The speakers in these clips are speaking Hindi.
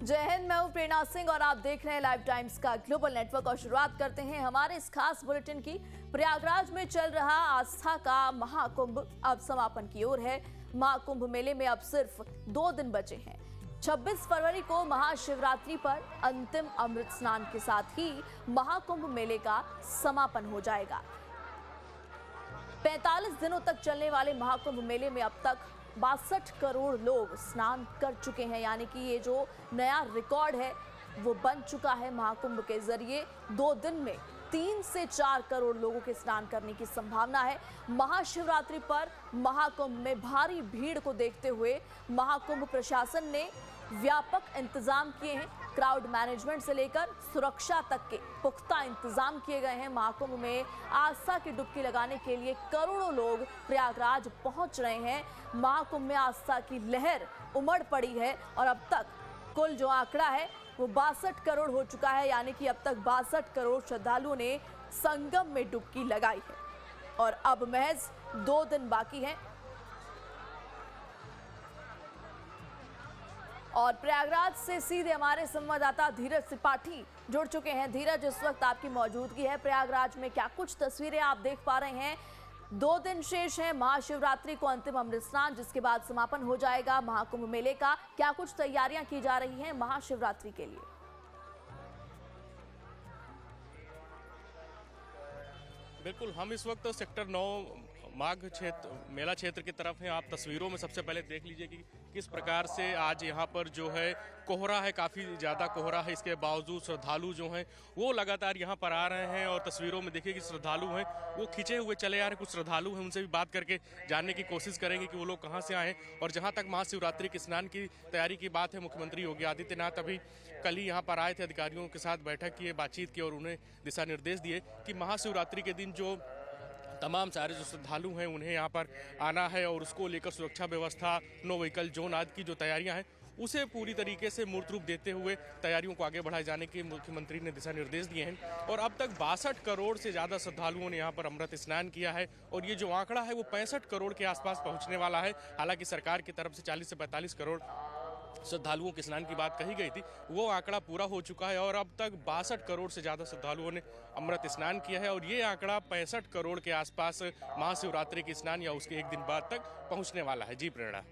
जय हिंद, मैं हूं प्रेरणा सिंह और आप देख रहे हैं लाइव टाइम्स का ग्लोबल नेटवर्क। और शुरुआत करते हैं हमारे इस खास बुलेटिन की। प्रयागराज में चल रहा आस्था का महाकुंभ अब समापन की ओर है। महाकुंभ मेले में अब सिर्फ 2 दिन बचे हैं। 26 फरवरी को महाशिवरात्रि पर अंतिम अमृत स्नान के साथ ही महाकुंभ मेले का समापन हो जाएगा। 45 दिनों तक चलने वाले महाकुंभ मेले में अब तक 62 करोड़ लोग स्नान कर चुके हैं, यानी कि ये जो नया रिकॉर्ड है वो बन चुका है। महाकुंभ के जरिए 2 दिन में 3 से 4 करोड़ लोगों के स्नान करने की संभावना है। महाशिवरात्रि पर महाकुंभ में भारी भीड़ को देखते हुए महाकुंभ प्रशासन ने व्यापक इंतजाम किए हैं। क्राउड मैनेजमेंट से लेकर सुरक्षा तक के पुख्ता इंतजाम किए गए हैं। महाकुंभ में आस्था की डुबकी लगाने के लिए करोड़ों लोग प्रयागराज पहुंच रहे हैं। महाकुंभ में आस्था की लहर उमड़ पड़ी है और अब तक कुल जो आंकड़ा है वो 62 करोड़ हो चुका है, यानी कि अब तक 62 करोड़ श्रद्धालुओं ने संगम में डुबकी लगाई है और अब महज 2 दिन बाकी हैं। और प्रयागराज से सीधे हमारे संवाददाता धीरज त्रिपाठी जुड़ चुके हैं। धीरज, इस वक्त आपकी मौजूदगी है प्रयागराज में, क्या कुछ तस्वीरें आप देख पा रहे हैं? 2 दिन शेष हैं महाशिवरात्रि को अंतिम अमृत स्नान, जिसके बाद समापन हो जाएगा महाकुंभ मेले का। क्या कुछ तैयारियां की जा रही हैं महाशिवरात्रि के लिए? बिल्कुल, हम इस वक्त सेक्टर 9 माघ क्षेत्र मेला क्षेत्र की तरफ हैं। आप तस्वीरों में सबसे पहले देख लीजिए कि किस प्रकार से आज यहाँ पर जो है कोहरा है, काफ़ी ज़्यादा कोहरा है। इसके बावजूद श्रद्धालु जो हैं वो लगातार यहाँ पर आ रहे हैं और तस्वीरों में देखिए कि श्रद्धालु हैं वो खिंचे हुए चले आ रहे हैं। कुछ श्रद्धालु हैं, उनसे भी बात करके जानने की कोशिश करेंगे कि वो लोग कहाँ से आए हैं। और जहाँ तक महाशिवरात्रि के स्नान की तैयारी की बात है, मुख्यमंत्री योगी आदित्यनाथ अभी कल ही यहाँ पर आए थे, अधिकारियों के साथ बैठक की, बातचीत की और उन्हें दिशा निर्देश दिए कि महाशिवरात्रि के दिन जो तमाम सारे जो श्रद्धालु हैं उन्हें यहाँ पर आना है और उसको लेकर सुरक्षा व्यवस्था, नो व्हीकल जोन आदि की जो तैयारियां हैं उसे पूरी तरीके से मूर्त रूप देते हुए तैयारियों को आगे बढ़ाए जाने के मुख्यमंत्री ने दिशा निर्देश दिए हैं। और अब तक 62 करोड़ से ज़्यादा श्रद्धालुओं ने यहाँ पर अमृत स्नान किया है और ये जो आंकड़ा है वो 65 करोड़ के आसपास पहुँचने वाला है। हालांकि सरकार की तरफ से 40 से 45 करोड़ श्रद्धालुओं के स्नान की बात कही गई थी, वो आंकड़ा पूरा हो चुका है और अब तक 62 करोड़ से ज़्यादा श्रद्धालुओं ने अमृत स्नान किया है और ये आंकड़ा 65 करोड़ के आसपास महाशिवरात्रि के स्नान या उसके एक दिन बाद तक पहुंचने वाला है। जी प्रेरणा।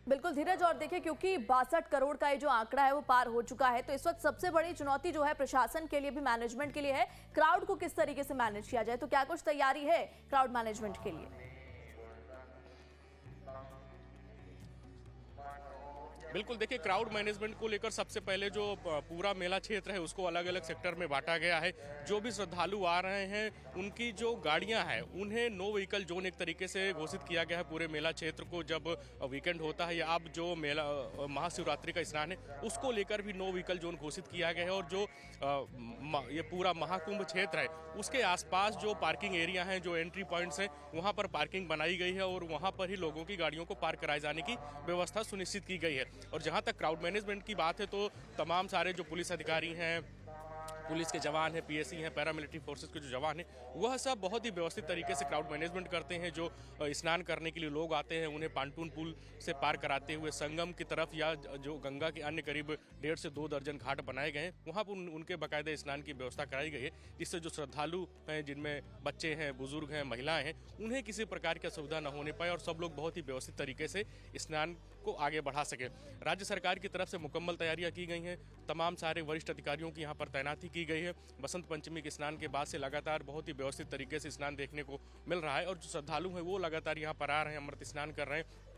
बिल्कुल धीरज, और देखिए क्योंकि 62 करोड़ का ये जो आंकड़ा है वो पार हो चुका है, तो इस वक्त सबसे बड़ी चुनौती जो है प्रशासन के लिए भी, मैनेजमेंट के लिए है, क्राउड को किस तरीके से मैनेज किया जाए। तो क्या कुछ तैयारी है क्राउड मैनेजमेंट के लिए? बिल्कुल, देखिए क्राउड मैनेजमेंट को लेकर सबसे पहले जो पूरा मेला क्षेत्र है उसको अलग अलग सेक्टर में बांटा गया है। जो भी श्रद्धालु आ रहे हैं उनकी जो गाड़ियां हैं उन्हें नो व्हीकल जोन एक तरीके से घोषित किया गया है पूरे मेला क्षेत्र को। जब वीकेंड होता है या अब जो मेला महाशिवरात्रि का स्नान है उसको लेकर भी नो व्हीकल जोन घोषित किया गया है। और जो ये पूरा महाकुंभ क्षेत्र है उसके आसपास जो पार्किंग एरिया हैं, जो एंट्री पॉइंट्स हैं, वहाँ पर पार्किंग बनाई गई है और वहाँ पर ही लोगों की गाड़ियों को पार्क कराए जाने की व्यवस्था सुनिश्चित की गई है। और जहां तक क्राउड मैनेजमेंट की बात है तो तमाम सारे जो पुलिस अधिकारी हैं, पुलिस के जवान हैं, पीएसी हैं, पैरामिलिट्री फोर्सेस के जो जवान हैं, वह सब बहुत ही व्यवस्थित तरीके से क्राउड मैनेजमेंट करते हैं। जो स्नान करने के लिए लोग आते हैं उन्हें पांटून पुल से पार कराते हुए संगम की तरफ या जो गंगा के अन्य करीब 1.5 से 2 दर्जन घाट बनाए गए हैं वहाँ पर उनके बाकायदे स्नान की व्यवस्था कराई गई है, जिससे जो श्रद्धालु हैं, जिनमें बच्चे हैं, बुजुर्ग हैं, महिलाएं हैं, उन्हें किसी प्रकार की असुविधा न होने पाए और सब लोग बहुत ही व्यवस्थित तरीके से स्नान को आगे बढ़ा सके। राज्य सरकार की तरफ से मुकम्मल तैयारियां की गई हैं। तमाम सारे वरिष्ठ अधिकारियों की यहाँ पर तैनाती की गई है। बसंत पंचमी के स्नान के बाद से लगातार बहुत ही व्यवस्थित तरीके से स्नान देखने को मिल रहा है और जो श्रद्धालु हैं वो लगातार यहाँ पर आ रहे हैं, अमृत स्नान कर रहे हैं।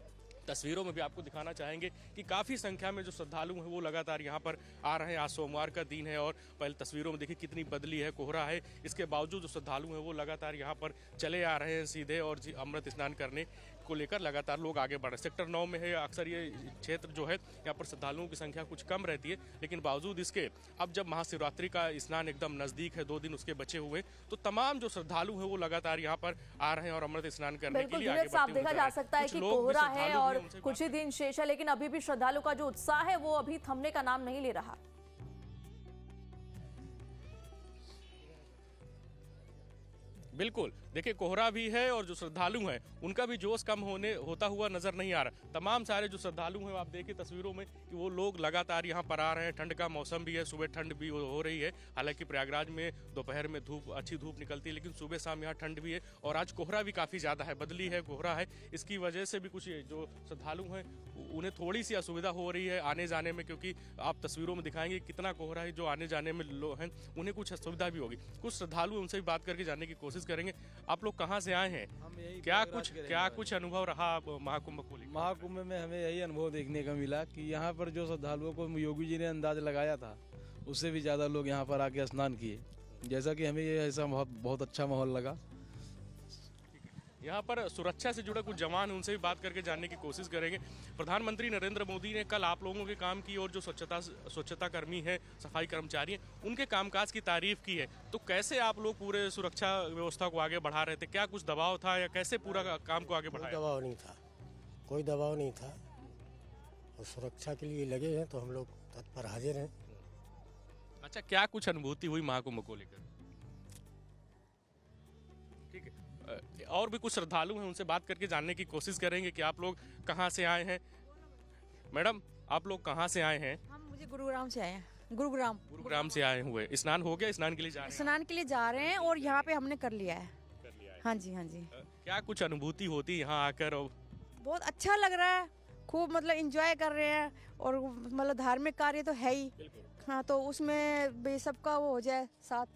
तस्वीरों में भी आपको दिखाना चाहेंगे कि काफ़ी संख्या में जो श्रद्धालु हैं वो लगातार यहाँ पर आ रहे हैं। आज सोमवार का दिन है और पहले तस्वीरों में देखिए कितनी बदली है, कोहरा है। इसके बावजूद जो श्रद्धालु हैं वो लगातार यहाँ पर चले आ रहे हैं सीधे और अमृत स्नान करने को लेकर लगातार लोग आगे बढ़ रहे हैं। सेक्टर 9 में है, अक्सर ये क्षेत्र जो है यहाँ पर श्रद्धालुओं की संख्या कुछ कम रहती है, लेकिन बावजूद इसके अब जब महाशिवरात्रि का स्नान एकदम नज़दीक है, 2 दिन उसके बचे हुए, तो तमाम जो श्रद्धालु हैं वो लगातार यहाँ पर आ रहे हैं और अमृत स्नान करने के लिए आगे बढ़ते देखा जा सकता है कि कोहरा है और कुछ ही दिन शेष है, लेकिन अभी भी श्रद्धालु का जो उत्साह है वो अभी थमने का नाम नहीं ले रहा। बिल्कुल देखिए कोहरा भी है और जो श्रद्धालु हैं उनका भी जोश कम होता हुआ नजर नहीं आ रहा। तमाम सारे जो श्रद्धालु हैं आप देखिए तस्वीरों में कि वो लोग लगातार यहाँ पर आ रहे हैं। ठंड का मौसम भी है, सुबह ठंड भी हो रही है। हालांकि प्रयागराज में दोपहर में अच्छी धूप निकलती है, लेकिन सुबह शाम यहाँ ठंड भी है और आज कोहरा भी काफ़ी ज़्यादा है, बदली है, कोहरा है। इसकी वजह से भी कुछ जो श्रद्धालु हैं उन्हें थोड़ी सी असुविधा हो रही है आने जाने में, क्योंकि आप तस्वीरों में दिखाएंगे कितना कोहरा है। जो आने जाने में लोग हैं उन्हें कुछ असुविधा भी होगी। कुछ श्रद्धालु उनसे भी बात करके जानने की कोशिश करेंगे। आप लोग कहाँ से आए हैं? क्या कुछ अनुभव रहा महाकुंभ को लेकर? महाकुंभ में हमें यही अनुभव देखने को मिला कि यहाँ पर जो श्रद्धालुओं को योगी जी ने अंदाज लगाया था उससे भी ज़्यादा लोग यहाँ पर आके स्नान किए। जैसा कि हमें ये ऐसा बहुत अच्छा माहौल लगा। यहाँ पर सुरक्षा से जुड़े कुछ जवान उनसे भी बात करके जानने की कोशिश करेंगे। प्रधानमंत्री नरेंद्र मोदी ने कल आप लोगों के काम की और जो स्वच्छता कर्मी है, सफाई कर्मचारी हैं, उनके कामकाज की तारीफ की है। तो कैसे आप लोग पूरे सुरक्षा व्यवस्था को आगे बढ़ा रहे थे? क्या कुछ दबाव था या कैसे पूरा काम को आगे बढ़ाया? कोई दबाव नहीं था और सुरक्षा के लिए लगे हैं तो हम लोग तत्पर हाजिर हैं। अच्छा, क्या कुछ अनुभूति हुई महाकुंभ को लेकर? ठीक है, और भी कुछ श्रद्धालु हैं उनसे बात करके जानने की कोशिश करेंगे कि आप लोग कहाँ से आए हैं। मैडम, आप लोग कहाँ से आए हैं? मुझे गुरुग्राम से आए हैं। गुरुग्राम से आए हुए। स्नान हो गया? स्नान के लिए जा रहे हैं? स्नान के लिए जा रहे हैं और यहाँ पे हमने कर लिया है। हाँ जी, हाँ जी। क्या कुछ अनुभूति होती है यहाँ आकर? बहुत अच्छा लग रहा है, खूब मतलब एंजॉय कर रहे हैं और मतलब धार्मिक कार्य तो है ही। हाँ, तो उसमें भी सबका वो हो जाए साथ,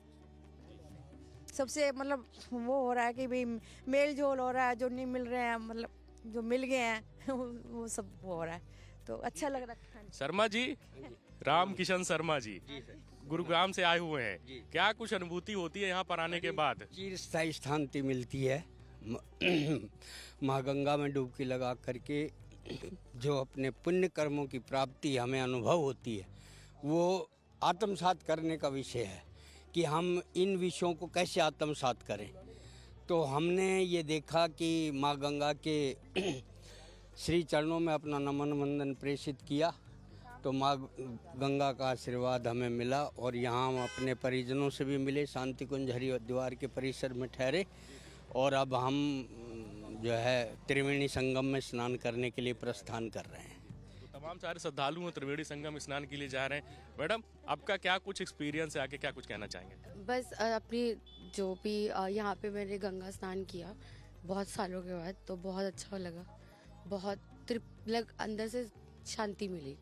सबसे मतलब वो हो रहा है कि भाई मेल जोल हो रहा है। जो नहीं मिल रहे हैं मतलब जो मिल गए हैं वो सब वो हो रहा है, तो अच्छा लग रहा है। शर्मा जी, राम किशन शर्मा जी गुरुग्राम से आए हुए हैं। क्या कुछ अनुभूति होती है यहाँ पर आने के बाद? चिरस्थायी शांति मिलती है। माँ गंगा में डुबकी लगा करके जो अपने पुण्य कर्मों की प्राप्ति हमें अनुभव होती है, वो आत्मसात करने का विषय है कि हम इन विषयों को कैसे आत्मसात करें। तो हमने ये देखा कि माँ गंगा के श्री चरणों में अपना नमन वंदन प्रेषित किया, तो माँ गंगा का आशीर्वाद हमें मिला और यहाँ हम अपने परिजनों से भी मिले। शांति कुंज हरिद्वार के परिसर में ठहरे और अब हम जो है त्रिवेणी संगम में स्नान करने के लिए प्रस्थान कर रहे हैं। तो तमाम सारे श्रद्धालु हैं त्रिवेणी संगम स्नान के लिए जा रहे हैं। मैडम, आपका क्या कुछ एक्सपीरियंस है, आके क्या कुछ कहना चाहेंगे? बस अपनी जो भी यहाँ पे मैंने गंगा स्नान किया बहुत सालों के बाद, तो बहुत अच्छा लगा। बहुत अंदर से शांति मिली।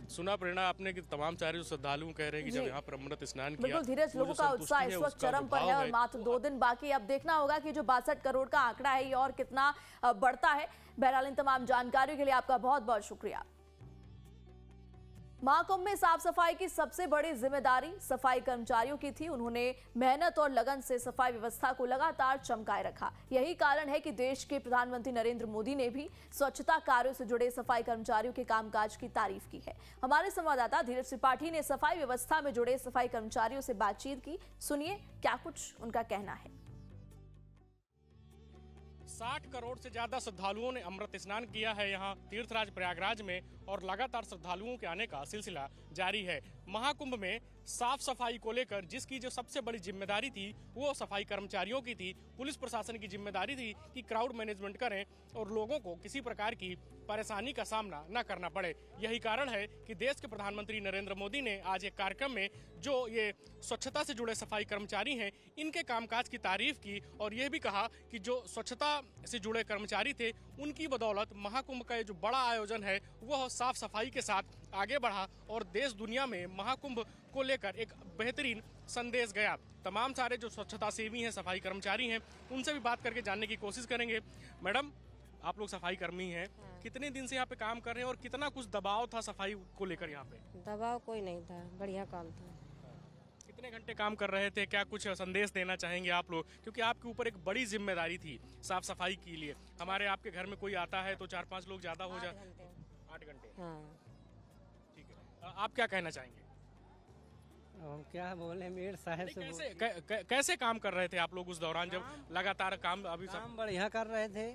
सुना प्रेरणा आपने कि तमाम सारे जो श्रद्धालु कह रहे हैं कि जब यहाँ पर अमृत स्नान किया, बिल्कुल धीरज, लोगों का उत्साह इस वक्त चरम पर है और मात्र 2 दिन बाकी। अब देखना होगा कि जो 62 करोड़ का आंकड़ा है ये और कितना बढ़ता है। बहरहाल इन तमाम जानकारियों के लिए आपका बहुत बहुत शुक्रिया। महाकुंभ में साफ सफाई की सबसे बड़ी जिम्मेदारी सफाई कर्मचारियों की थी। उन्होंने मेहनत और लगन से सफाई व्यवस्था को लगातार चमकाए रखा। यही कारण है कि देश के प्रधानमंत्री नरेंद्र मोदी ने भी स्वच्छता कार्यों से जुड़े सफाई कर्मचारियों के कामकाज की तारीफ की है। हमारे संवाददाता धीरज त्रिपाठी ने सफाई व्यवस्था में जुड़े सफाई कर्मचारियों से बातचीत की। सुनिए क्या कुछ उनका कहना है। 60 करोड़ से ज्यादा श्रद्धालुओं ने अमृत स्नान किया है यहाँ तीर्थराज प्रयागराज में और लगातार श्रद्धालुओं के आने का सिलसिला जारी है। महाकुंभ में साफ सफाई को लेकर जिसकी जो सबसे बड़ी जिम्मेदारी थी वो सफाई कर्मचारियों की थी। पुलिस प्रशासन की जिम्मेदारी थी कि क्राउड मैनेजमेंट करें और लोगों को किसी प्रकार की परेशानी का सामना न करना पड़े। यही कारण है कि देश के प्रधानमंत्री नरेंद्र मोदी ने आज एक कार्यक्रम में जो ये स्वच्छता से जुड़े सफाई कर्मचारी हैं इनके कामकाज की तारीफ की और ये भी कहा कि जो स्वच्छता से जुड़े कर्मचारी थे उनकी बदौलत महाकुंभ का ये जो बड़ा आयोजन है वह साफ सफाई के साथ आगे बढ़ा और देश दुनिया में महाकुंभ को लेकर एक बेहतरीन संदेश गया। तमाम सारे जो स्वच्छता सेवी हैं, सफाई कर्मचारी हैं, उनसे भी बात करके जानने की कोशिश करेंगे। मैडम, आप लोग सफाई कर्मी हैं, कितने दिन से यहाँ पे काम कर रहे हैं और कितना कुछ दबाव था सफाई को लेकर यहाँ पे? दबाव कोई नहीं था, बढ़िया काम था। कितने घंटे काम कर रहे थे? क्या कुछ संदेश देना चाहेंगे आप लोग, क्योंकि आपके ऊपर एक बड़ी जिम्मेदारी थी साफ सफाई के लिए। हमारे आपके घर में कोई आता है तो 4-5 लोग ज्यादा हो जाते। 8 घंटे। हाँ। ठीक है, आप क्या कहना चाहेंगे? हम क्या बोले, मेयर साहब से कैसे काम कर रहे थे आप लोग उस दौरान जब लगातार काम काम बढ़िया कर रहे थे।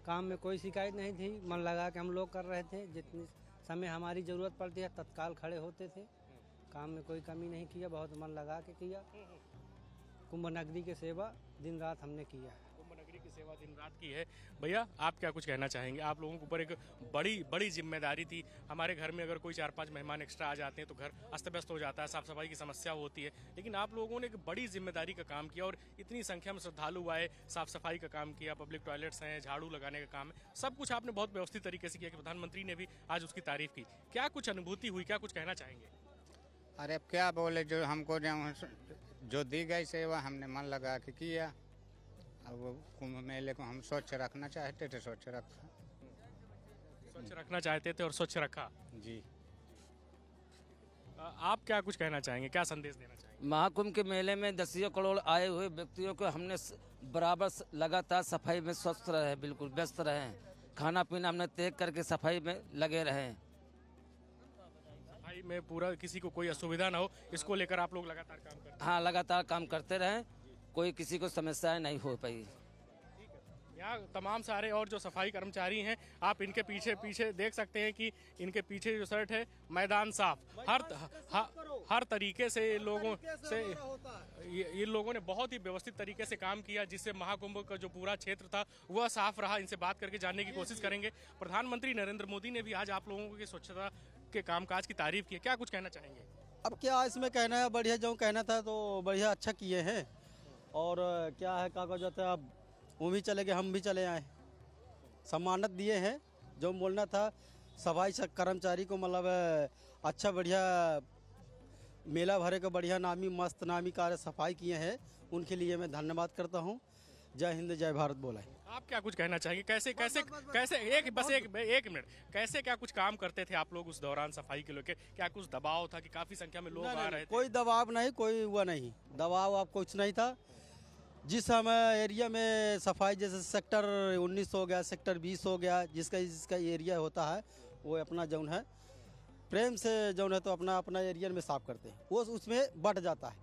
काम में कोई शिकायत नहीं थी, मन लगा के हम लोग कर रहे थे। जितनी समय हमारी जरूरत पड़ती है तत्काल खड़े होते थे। काम में कोई कमी नहीं किया, बहुत मन लगा के किया। कुंभ नगरी की सेवा दिन रात हमने किया है। कुंभ नगरी की सेवा दिन रात की है। भैया आप क्या कुछ कहना चाहेंगे? आप लोगों के ऊपर एक बड़ी जिम्मेदारी थी। हमारे घर में अगर कोई 4-5 मेहमान एक्स्ट्रा आ जाते हैं तो घर अस्त व्यस्त हो जाता है, साफ सफाई की समस्या होती है, लेकिन आप लोगों ने एक बड़ी जिम्मेदारी का काम किया और इतनी संख्या में श्रद्धालु आए, साफ सफाई का काम किया, पब्लिक टॉयलेट्स हैं, झाड़ू लगाने का काम है, सब कुछ आपने बहुत व्यवस्थित तरीके से किया कि प्रधानमंत्री ने भी आज उसकी तारीफ की। क्या कुछ अनुभूति हुई, क्या कुछ कहना चाहेंगे? अरे अब क्या बोले, जो हमको जो दी गई सेवा हमने मन लगा के किया। अब वो कुंभ मेले को हम स्वच्छ रखना चाहते थे, स्वच्छ रखा। स्वच्छ रखना चाहते थे और स्वच्छ रखा। जी। आप क्या कुछ कहना चाहेंगे, क्या संदेश देना चाहेंगे? महाकुंभ के मेले में दसियों करोड़ आए हुए व्यक्तियों को हमने बराबर लगातार सफाई में स्वस्थ रहे, बिल्कुल व्यस्त रहे, खाना पीना हमने त्याग करके सफाई में लगे रहे। सफाई में पूरा किसी को कोई असुविधा ना हो, इसको लेकर आप लोग लगातार काम करते हैं। हाँ, लगातार काम करते रहे, कोई किसी को समस्याएं नहीं हो पाई। यहाँ तमाम सारे और जो सफाई कर्मचारी हैं, आप इनके पीछे देख सकते हैं कि इनके पीछे जो शर्ट है, मैदान साफ, हर तरीके से लोगों से ये लोगों ने बहुत ही व्यवस्थित तरीके से काम किया, जिससे महाकुंभ का जो पूरा क्षेत्र था वह साफ रहा। इनसे बात करके जानने की कोशिश करेंगे। प्रधानमंत्री नरेंद्र मोदी ने भी आज आप लोगों की स्वच्छता के कामकाज की तारीफ की है, क्या कुछ कहना चाहेंगे? अब क्या इसमें कहना है, बढ़िया जो कहना था तो बढ़िया अच्छा किए हैं। और क्या है, क्या जाता है, अब वो भी चले गए, हम भी चले आए, सम्मानित दिए हैं। जो बोलना था सफाई कर्मचारी को, मतलब अच्छा बढ़िया मेला भरे का बढ़िया नामी मस्त नामी कार्य सफाई किए हैं, उनके लिए मैं धन्यवाद करता हूँ। जय हिंद जय भारत बोला है। आप क्या कुछ कहना चाहेंगे? कैसे एक मिनट, कैसे क्या कुछ काम करते थे आप लोग उस दौरान सफाई के लेकर? क्या कुछ दबाव था कि काफी संख्या में लोग आ रहे थे? कोई दबाव नहीं, कोई हुआ नहीं, दबाव आप कुछ नहीं था। जिस समय एरिया में सफाई, जैसे सेक्टर 19 हो गया, सेक्टर 20 हो गया, जिसका एरिया होता है वो अपना जौन है प्रेम से जौन है तो अपना एरिया में साफ करते हैं। वो उसमें बढ़ जाता है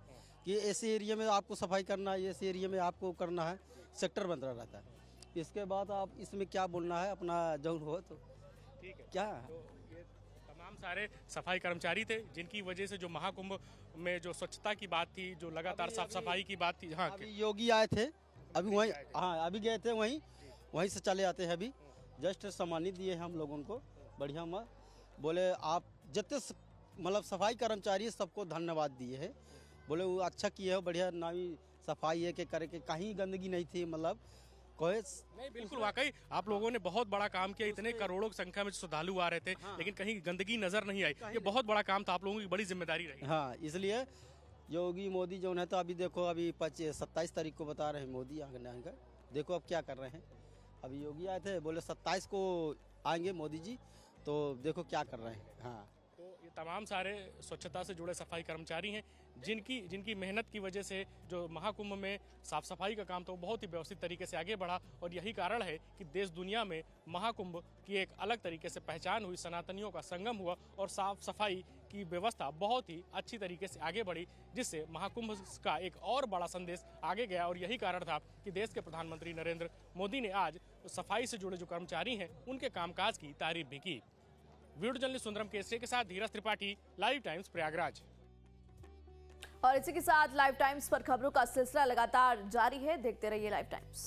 कि ऐसे एरिया में आपको सफाई करना है, ऐसे एरिया में आपको करना है, सेक्टर बन रहता है। इसके बाद आप इसमें क्या बोलना है, अपना जौन हो तो ठीक है। क्या तो ये तमाम सारे सफाई कर्मचारी थे, जिनकी वजह से जो महाकुंभ में जो स्वच्छता की बात थी, जो लगातार साफ सफाई की बात थी। हाँ, अभी योगी आए थे, अभी वहीं, हाँ अभी गए थे, वहीं से चले आते हैं। अभी जस्ट सम्मानित दिए हैं हम लोगों को बढ़िया में। बोले आप जितने मतलब सफाई कर्मचारी सबको धन्यवाद दिए हैं। बोले वो अच्छा किए हो, बढ़िया नामी सफाई है के करके, कहीं गंदगी नहीं थी, मतलब कोई नहीं। बिल्कुल, वाकई आप लोगों ने बहुत बड़ा काम किया। इतने करोड़ों की संख्या में श्रद्धालु आ रहे थे, लेकिन कहीं गंदगी नजर नहीं आई। ये बहुत बड़ा काम था, आप लोगों की बड़ी जिम्मेदारी रही। हाँ, इसलिए योगी मोदी जो है तो अभी देखो, अभी 27 तारीख को बता रहे हैं मोदी आएंगे, देखो अब क्या कर रहे हैं। अभी योगी आए थे, बोले 27 को आएंगे मोदी जी, तो देखो क्या कर रहे हैं। हाँ, तो ये तमाम सारे स्वच्छता से जुड़े सफाई कर्मचारी हैं, जिनकी मेहनत की वजह से जो महाकुंभ में साफ सफाई का काम था वो बहुत ही व्यवस्थित तरीके से आगे बढ़ा। और यही कारण है कि देश दुनिया में महाकुंभ की एक अलग तरीके से पहचान हुई, सनातनियों का संगम हुआ और साफ सफाई की व्यवस्था बहुत ही अच्छी तरीके से आगे बढ़ी, जिससे महाकुंभ का एक और बड़ा संदेश आगे गया। और यही कारण था कि देश के प्रधानमंत्री नरेंद्र मोदी ने आज सफाई से जुड़े जो कर्मचारी हैं उनके कामकाज की तारीफ भी की। वीडियो जर्नलिस्ट सुंदरम केसरी के साथ धीरज त्रिपाठी, लाइव टाइम्स प्रयागराज। और इसी के साथ लाइव टाइम्स पर खबरों का सिलसिला लगातार जारी है, देखते रहिए लाइव टाइम्स।